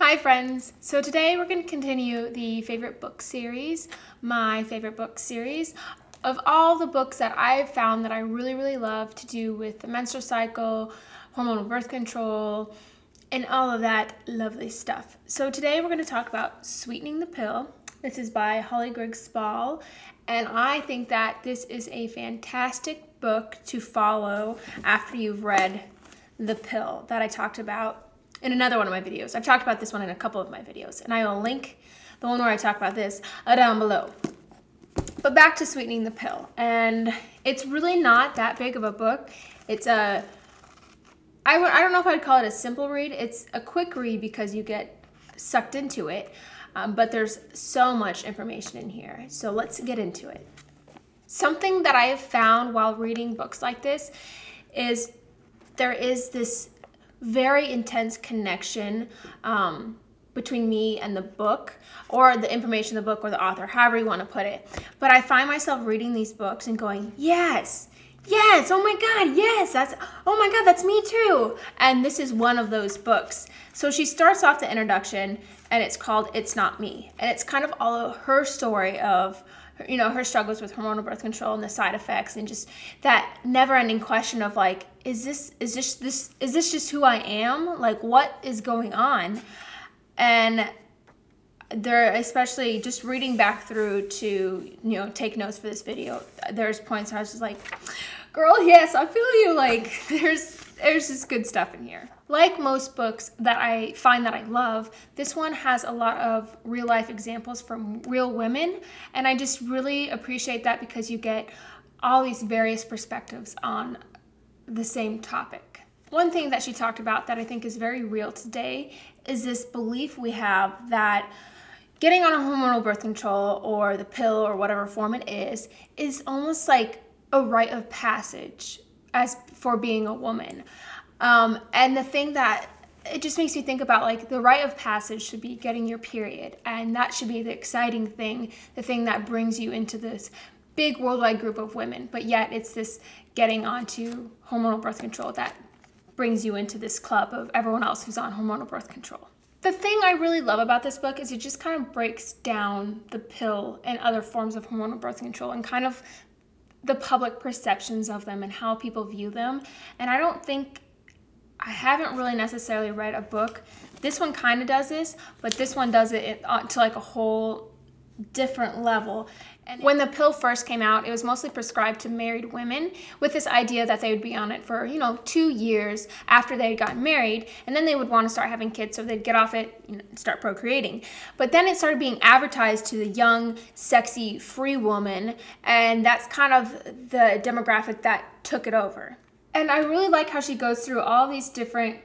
Hi friends! So today we're going to continue the favorite book series, my favorite book series of all the books that I've found that I really love to do with the menstrual cycle, hormonal birth control, and all of that lovely stuff. So today we're going to talk about Sweetening the Pill. This is by Holly Griggs Spall, and I think that this is a fantastic book to follow after you've read The Pill that I talked about in another one of my videos. I've talked about this one in a couple of my videos, and I will link the one where I talk about this down below. But back to Sweetening the Pill, and it's really not that big of a book. It's I don't know if I'd call it a simple read. It's a quick read because you get sucked into it, but there's so much information in here. So let's get into it. Something that I have found while reading books like this is there is this very intense connection between me and the book, or the information in the book, or the author, however you want to put it. But I find myself reading these books and going, yes, oh my God, yes, oh my God, that's me too. And this is one of those books. So she starts off the introduction and it's called It's Not Me. And it's kind of all of her story of, you know, her struggles with hormonal birth control and the side effects, and just that never-ending question of like, is this just who I am? Like, what is going on? And there, especially just reading back through to, you know, take notes for this video, there's points where I was just like, girl, yes, I feel you. Like, there's just good stuff in here. Like most books that I find that I love, this one has a lot of real life examples from real women, and I just really appreciate that because you get all these various perspectives on the same topic. One thing that she talked about that I think is very real today is this belief we have that getting on a hormonal birth control or the pill or whatever form it is almost like a rite of passage as for being a woman. And the thing that it just makes me think about, like, the rite of passage should be getting your period, and that should be the exciting thing, the thing that brings you into this big worldwide group of women, but yet it's this getting onto hormonal birth control that brings you into this club of everyone else who's on hormonal birth control. The thing I really love about this book is it just kind of breaks down the pill and other forms of hormonal birth control and kind of the public perceptions of them and how people view them. And I haven't really necessarily read a book. This one kind of does this, but this one does it to like a whole different level. And when the pill first came out, it was mostly prescribed to married women with this idea that they would be on it for, you know, 2 years after they had gotten married, and then they would want to start having kids, so they'd get off it, you know, and start procreating. But then it started being advertised to the young, sexy, free woman, and that's kind of the demographic that took it over. And I really like how she goes through all these different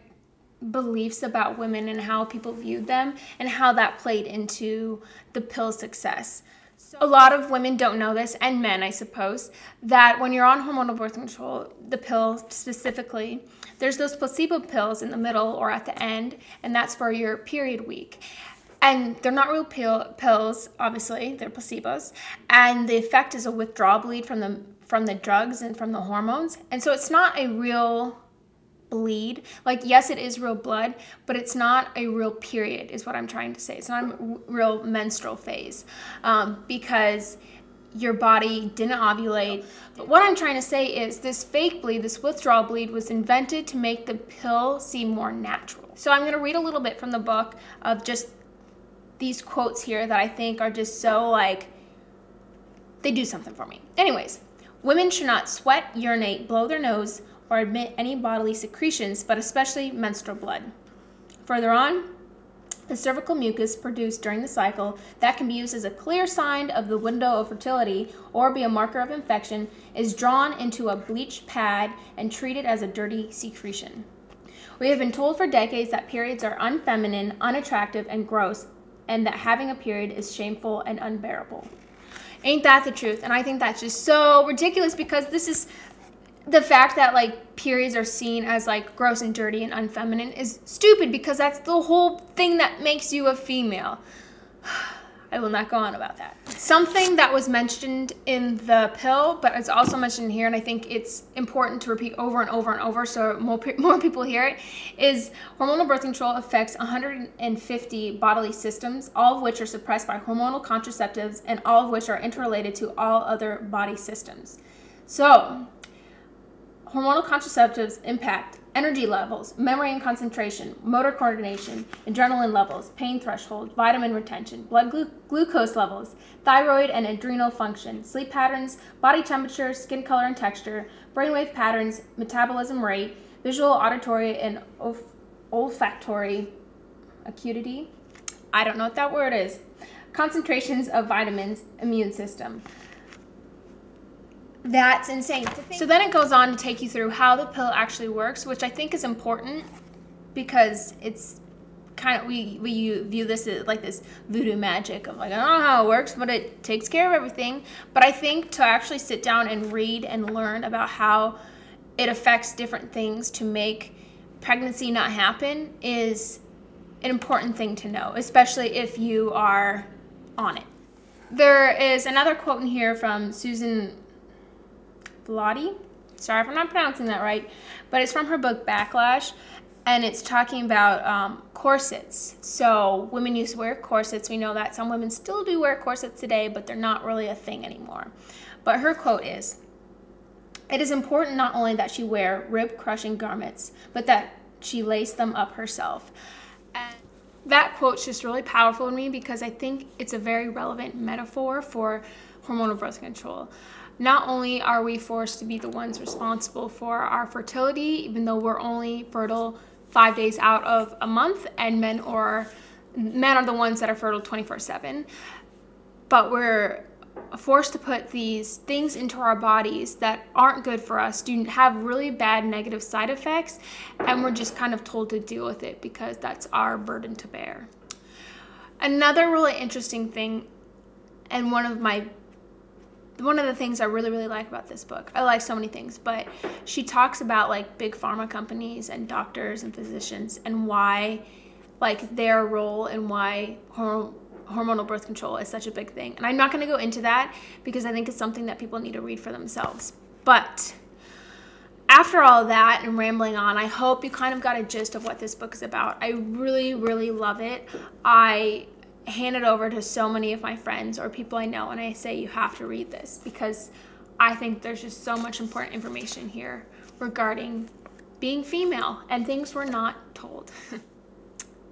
beliefs about women and how people viewed them and how that played into the pill's success. So a lot of women don't know this, and men, I suppose, that when you're on hormonal birth control, the pill specifically, there's those placebo pills in the middle or at the end, and that's for your period week. And they're not real pills, obviously, they're placebos, and the effect is a withdrawal bleed from the drugs and from the hormones. And so it's not a real bleed. Like, yes, it is real blood, but it's not a real period, is what I'm trying to say. It's not a real menstrual phase, because your body didn't ovulate. But what I'm trying to say is this fake bleed, this withdrawal bleed, was invented to make the pill seem more natural. So I'm going to read a little bit from the book of just these quotes here that I think are just so, like, they do something for me. Anyways, women should not sweat, urinate, blow their nose, or emit any bodily secretions, but especially menstrual blood. Further on, the cervical mucus produced during the cycle that can be used as a clear sign of the window of fertility or be a marker of infection is drawn into a bleach pad and treated as a dirty secretion. We have been told for decades that periods are unfeminine, unattractive, and gross, and that having a period is shameful and unbearable. Ain't that the truth? And I think that's just so ridiculous, because this is the fact that, like, periods are seen as, like, gross and dirty and unfeminine is stupid, because that's the whole thing that makes you a female. I will not go on about that. Something that was mentioned in the pill, but it's also mentioned here, and I think it's important to repeat over and over and over so more people hear it, is hormonal birth control affects 150 bodily systems, all of which are suppressed by hormonal contraceptives and all of which are interrelated to all other body systems. So, hormonal contraceptives impact energy levels, memory and concentration, motor coordination, adrenaline levels, pain threshold, vitamin retention, blood glucose levels, thyroid and adrenal function, sleep patterns, body temperature, skin color and texture, brainwave patterns, metabolism rate, visual, auditory, and olfactory acuity. I don't know what that word is. Concentrations of vitamins, immune system. That's insane. So then it goes on to take you through how the pill actually works, which I think is important because it's kind of, we view this as like this voodoo magic of like, I don't know how it works, but it takes care of everything. But I think to actually sit down and read and learn about how it affects different things to make pregnancy not happen is an important thing to know, especially if you are on it. There is another quote in here from Susan Vladi, sorry if I'm not pronouncing that right, but it's from her book Backlash, and it's talking about corsets. So women used to wear corsets. We know that some women still do wear corsets today, but they're not really a thing anymore. But her quote is, "It is important not only that she wear rib-crushing garments, but that she lace them up herself." And that quote's just really powerful to me because I think it's a very relevant metaphor for hormonal birth control. Not only are we forced to be the ones responsible for our fertility, even though we're only fertile 5 days out of a month, and men are the ones that are fertile 24/7, but we're forced to put these things into our bodies that aren't good for us, do have really bad negative side effects, and we're just kind of told to deal with it because that's our burden to bear. Another really interesting thing, and one of the things I really like about this book, I like so many things, but she talks about like big pharma companies and doctors and physicians and why, like, their role and why hormonal birth control is such a big thing. And I'm not going to go into that because I think it's something that people need to read for themselves. But after all that and rambling on, I hope you kind of got a gist of what this book is about. I really love it. I hand it over to so many of my friends or people I know, and I say you have to read this because I think there's just so much important information here regarding being female and things we're not told.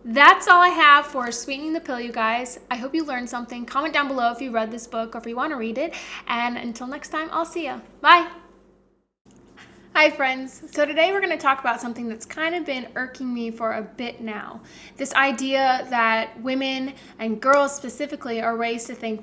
That's all I have for Sweetening the Pill, you guys. I hope you learned something. Comment down below if you read this book or if you want to read it. And until next time, I'll see ya. Bye. Hi friends, so today we're going to talk about something that's kind of been irking me for a bit now. This idea that women and girls specifically are raised to think